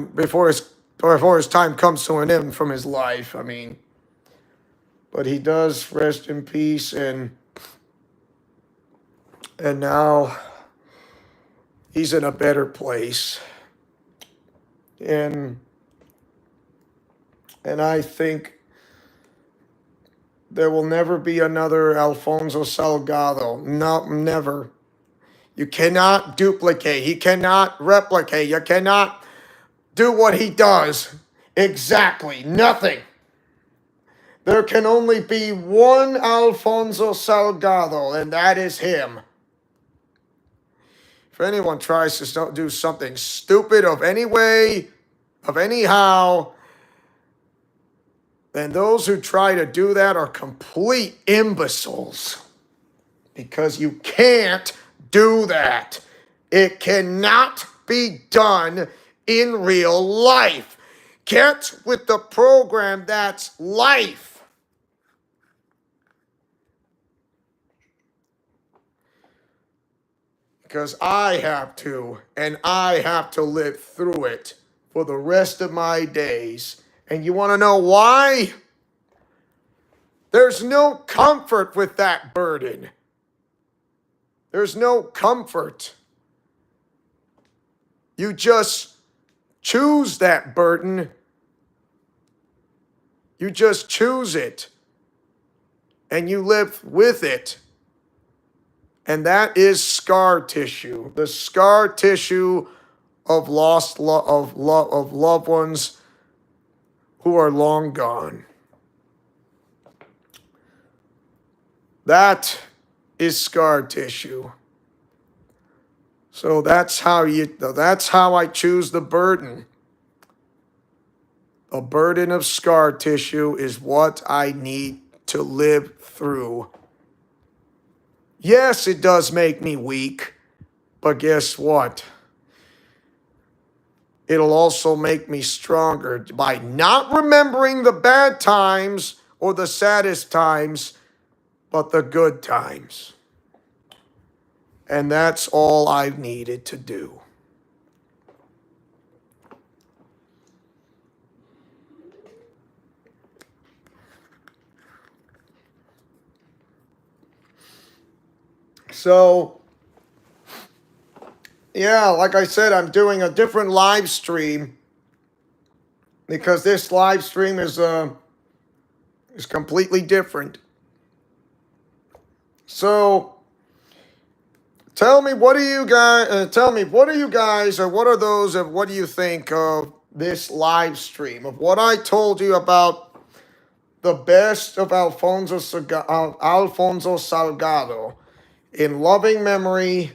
before his time comes to an end from his life. I mean, but he does rest in peace, and now he's in a better place. And I think there will never be another Alphonso Salgado. No, never. You cannot duplicate. He cannot replicate. You cannot do what he does. Exactly. Nothing. There can only be one Alphonso Salgado, and that is him. If anyone tries to do something stupid of any way, of anyhow, then those who try to do that are complete imbeciles. Because you can't do that. It cannot be done in real life. Get with the program that's life. Because I have to, and I have to live through it for the rest of my days. And you want to know why? There's no comfort with that burden. There's no comfort. You just choose that burden. You just choose it. And you live with it. And that is scar tissue. The scar tissue of lost of loved ones who are long gone. That is scar tissue. So that's how I choose the burden. A burden of scar tissue is what I need to live through. Yes, it does make me weak, but guess what? It'll also make me stronger by not remembering the bad times or the saddest times, but the good times. And that's all I've needed to do. So, yeah, like I said, I'm doing a different live stream because this live stream is completely different. So, tell me, what do you guys, or what are those, of what do you think of this live stream, of what I told you about the best of Alphonso Salgado in loving memory,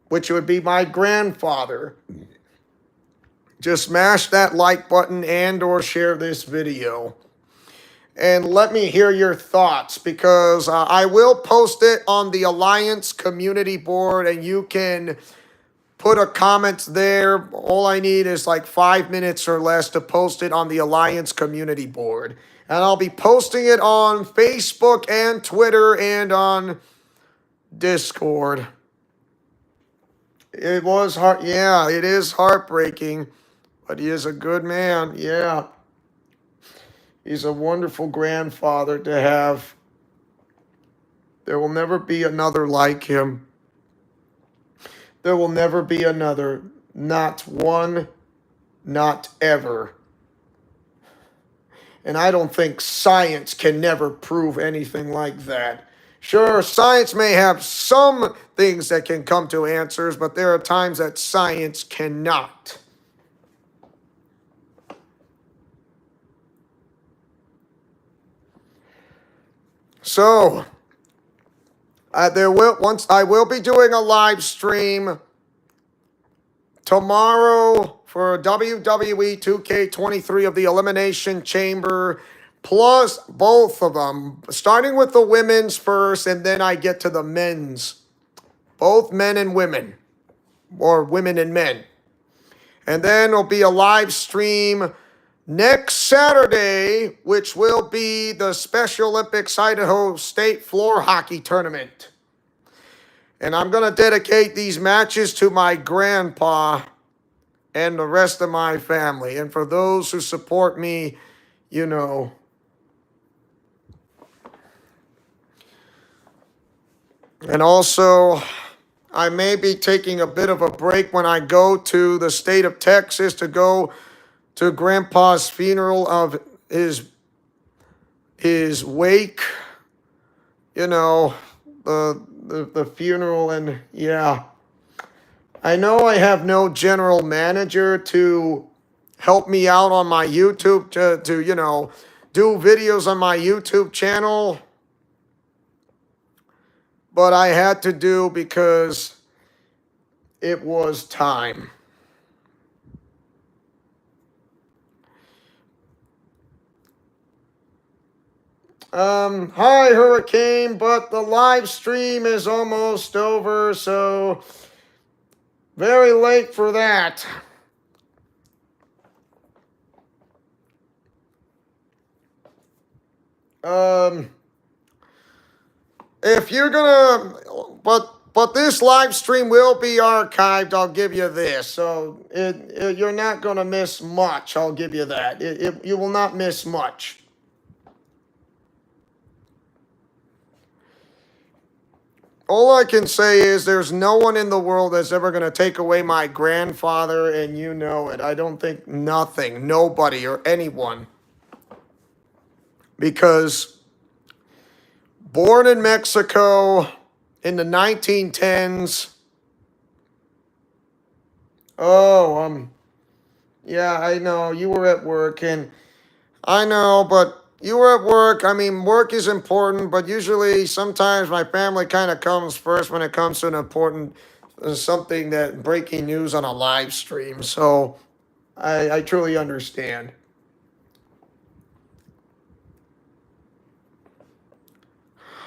which would be my grandfather. Just smash that like button and or share this video. And let me hear your thoughts, because I will post it on the Alliance community board, and you can put a comment there. All I need is like 5 minutes or less to post it on the Alliance community board. And I'll be posting it on Facebook and Twitter and on Discord. It was hard. Yeah, it is heartbreaking, but he is a good man. Yeah. He's a wonderful grandfather to have. There will never be another like him. There will never be another. Not one, not ever. And I don't think science can never prove anything like that. Sure, science may have some things that can come to answers, but there are times that science cannot. So, I will be doing a live stream tomorrow for WWE 2K23 of the Elimination Chamber, plus both of them, starting with the women's first, and then I get to the men's, both men and women, or women and men. And then there'll be a live stream next Saturday, which will be the Special Olympics Idaho State Floor Hockey Tournament. And I'm going to dedicate these matches to my grandpa and the rest of my family. And for those who support me, you know. And also, I may be taking a bit of a break when I go to the state of Texas to go to Grandpa's funeral of his wake, you know, the funeral, and yeah, I know I have no general manager to help me out on my YouTube to do videos on my YouTube channel, but I had to do because it was time. Hi Hurricane, but the live stream is almost over, so very late for that. If you're gonna, but this live stream will be archived. I'll give you this, so you're not gonna miss much. I'll give you that. You will not miss much. All I can say is there's no one in the world that's ever going to take away my grandfather, and you know it. I don't think nobody or anyone. Because born in Mexico in the 1910s. Oh, yeah, I know. You were at work, and I know, but you were at work. I mean, work is important, but usually, sometimes my family kind of comes first when it comes to an important something that breaking news on a live stream. So I truly understand.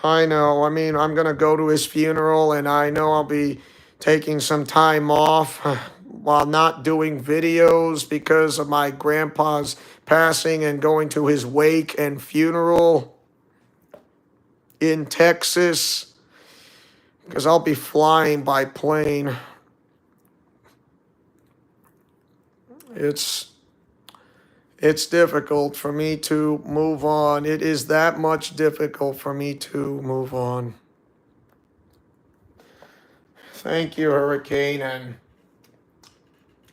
I know. I mean, I'm gonna go to his funeral, and I know I'll be taking some time off while not doing videos because of my grandpa's passing and going to his wake and funeral in Texas because I'll be flying by plane. It's difficult for me to move on. It is that much difficult for me to move on. Thank you, Hurricane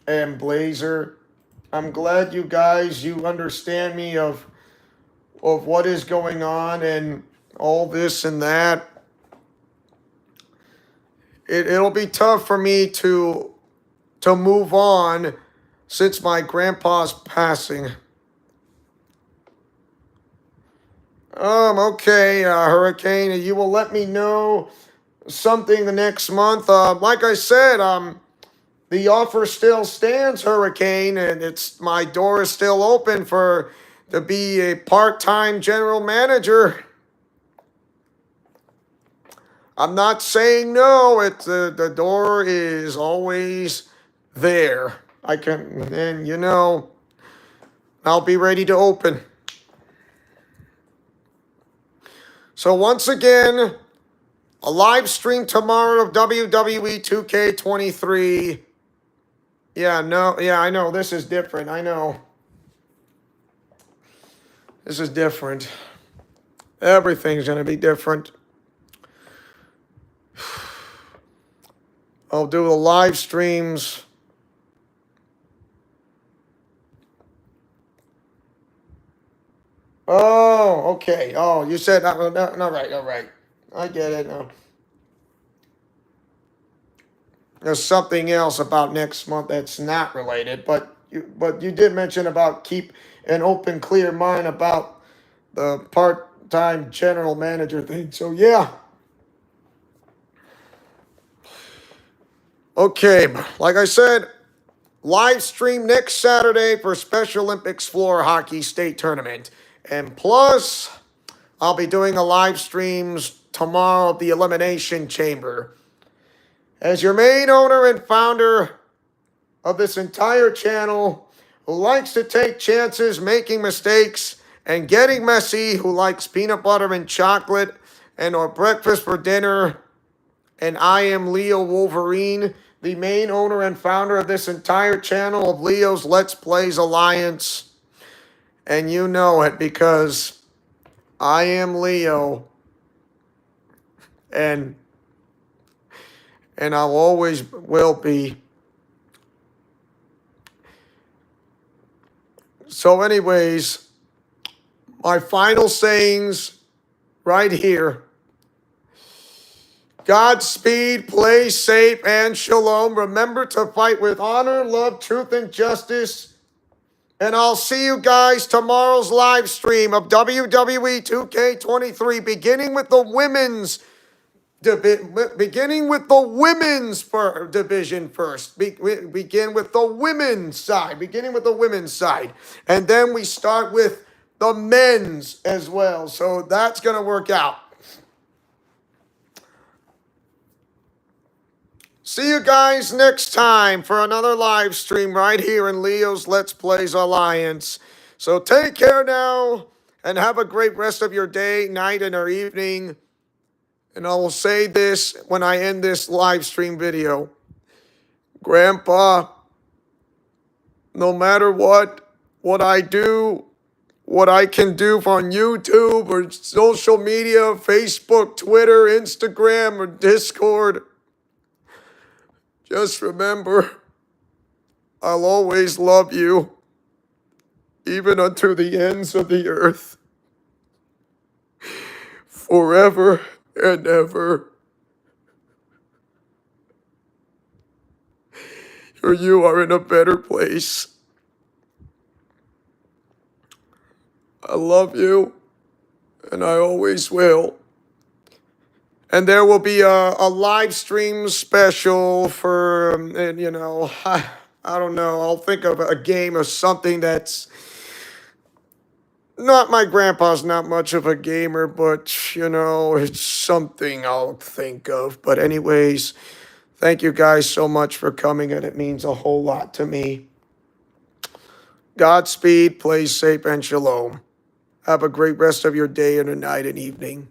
and Blazer. I'm glad you guys, you understand me of what is going on and all this and that. It'll be tough for me to move on since my grandpa's passing. Okay, Hurricane, you will let me know something the next month. Like I said, the offer still stands, Hurricane, and my door is still open to be a part-time general manager. I'm not saying no. The door is always there. I'll be ready to open. So once again, a live stream tomorrow of WWE 2K23. Yeah, I know. This is different. I know. This is different. Everything's going to be different. I'll do the live streams. Oh, okay. Oh, you said, no, all right. I get it now. There's something else about next month that's not related, but you did mention about keep an open, clear mind about the part-time general manager thing. So, yeah. Okay, like I said, live stream next Saturday for Special Olympics floor hockey state tournament. And plus, I'll be doing the live streams tomorrow of the Elimination Chamber. As your main owner and founder of this entire channel, who likes to take chances, making mistakes, and getting messy, who likes peanut butter and chocolate, and or breakfast for dinner, and I am Leo Wolverine, the main owner and founder of this entire channel of Leo's Let's Plays Alliance. And you know it because I am Leo. And I'll always will be. So anyways, my final sayings right here. Godspeed, play safe, and shalom. Remember to fight with honor, love, truth, and justice. And I'll see you guys tomorrow's live stream of WWE 2K23, beginning with the women's division first. Begin with the women's side. Beginning with the women's side. And then we start with the men's as well. So that's going to work out. See you guys next time for another live stream right here in Leo's Let's Plays Alliance. So take care now and have a great rest of your day, night, and or evening. And I will say this when I end this live stream video. Grandpa, no matter what I do, what I can do on YouTube or social media, Facebook, Twitter, Instagram, or Discord, just remember, I'll always love you, even unto the ends of the earth, forever and ever. For you are in a better place. I love you, and I always will. And there will be a live stream special for, I don't know, I'll think of a game or something that's not, my grandpa's not much of a gamer, but, it's something I'll think of. But anyways, thank you guys so much for coming, and it means a whole lot to me. Godspeed, play safe, and shalom. Have a great rest of your day and a night and evening.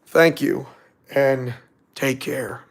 Thank you, and take care.